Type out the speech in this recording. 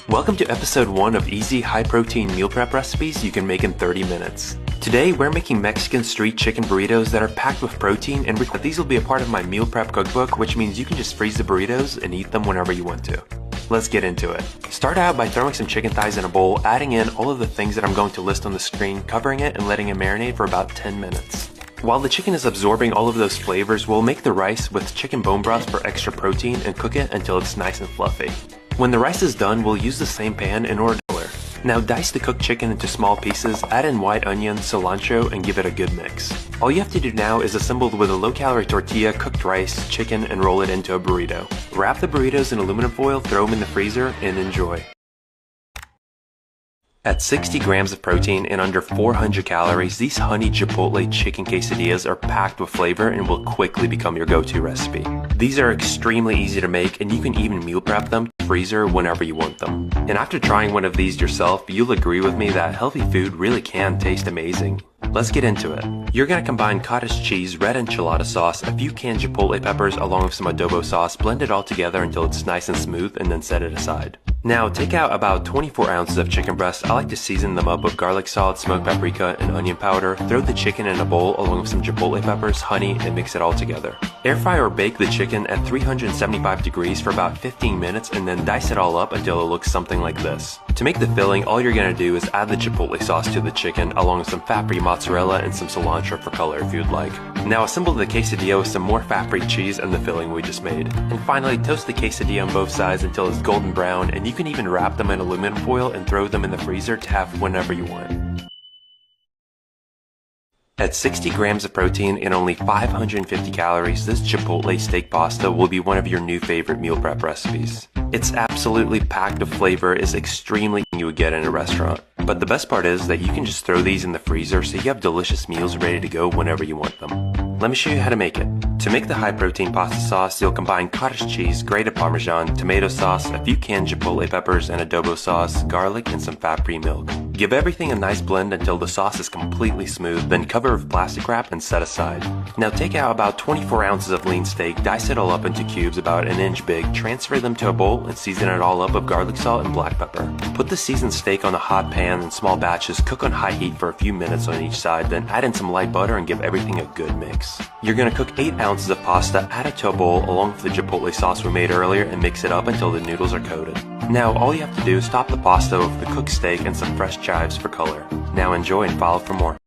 Welcome to episode 1 of easy, high-protein meal prep recipes you can make in 30 minutes. Today, we're making Mexican street chicken burritos that are packed with protein, and these will be a part of my meal prep cookbook, which means you can just freeze the burritos and eat them whenever you want to. Let's get into it. Start out by throwing some chicken thighs in a bowl, adding in all of the things that I'm going to list on the screen, covering it and letting it marinate for about 10 minutes. While the chicken is absorbing all of those flavors, we'll make the rice with chicken bone broth for extra protein and cook it until it's nice and fluffy. When the rice is done, we'll use the same pan in order to color. Now dice the cooked chicken into small pieces, add in white onion, cilantro, and give it a good mix. All you have to do now is assemble with a low-calorie tortilla, cooked rice, chicken, and roll it into a burrito. Wrap the burritos in aluminum foil, throw them in the freezer, and enjoy. At 60 grams of protein and under 400 calories, these honey chipotle chicken quesadillas are packed with flavor and will quickly become your go-to recipe. These are extremely easy to make, and you can even meal prep them to the freezer whenever you want them. And after trying one of these yourself, you'll agree with me that healthy food really can taste amazing. Let's get into it. You're going to combine cottage cheese, red enchilada sauce, a few canned chipotle peppers along with some adobo sauce, blend it all together until it's nice and smooth, and then set it aside. Now take out about 24 ounces of chicken breast. I like to season them up with garlic salt, smoked paprika, and onion powder. Throw the chicken in a bowl along with some chipotle peppers, honey, and mix it all together. Air fry or bake the chicken at 375 degrees for about 15 minutes and then dice it all up until it looks something like this. To make the filling, all you're going to do is add the chipotle sauce to the chicken along with some fat-free mozzarella and some cilantro for color if you'd like. Now assemble the quesadilla with some more fat-free cheese and the filling we just made. And finally, toast the quesadilla on both sides until it's golden brown, and you can even wrap them in aluminum foil and throw them in the freezer to have whenever you want. At 60 grams of protein and only 550 calories, this chipotle steak pasta will be one of your new favorite meal prep recipes. It's absolutely packed with flavor, is extremely you would get in a restaurant. But the best part is that you can just throw these in the freezer so you have delicious meals ready to go whenever you want them. Let me show you how to make it. To make the high-protein pasta sauce, you'll combine cottage cheese, grated Parmesan, tomato sauce, a few canned chipotle peppers and adobo sauce, garlic, and some fat-free milk. Give everything a nice blend until the sauce is completely smooth, then cover with plastic wrap and set aside. Now take out about 24 ounces of lean steak, dice it all up into cubes about an inch big, transfer them to a bowl, and season it all up with garlic salt and black pepper. Put the seasoned steak on a hot pan in small batches, cook on high heat for a few minutes on each side, then add in some light butter and give everything a good mix. You're going to cook 8 ounces of pasta, add it to a bowl along with the chipotle sauce we made earlier, and mix it up until the noodles are coated. Now all you have to do is top the pasta with the cooked steak and some fresh chives for color. Now enjoy and follow for more.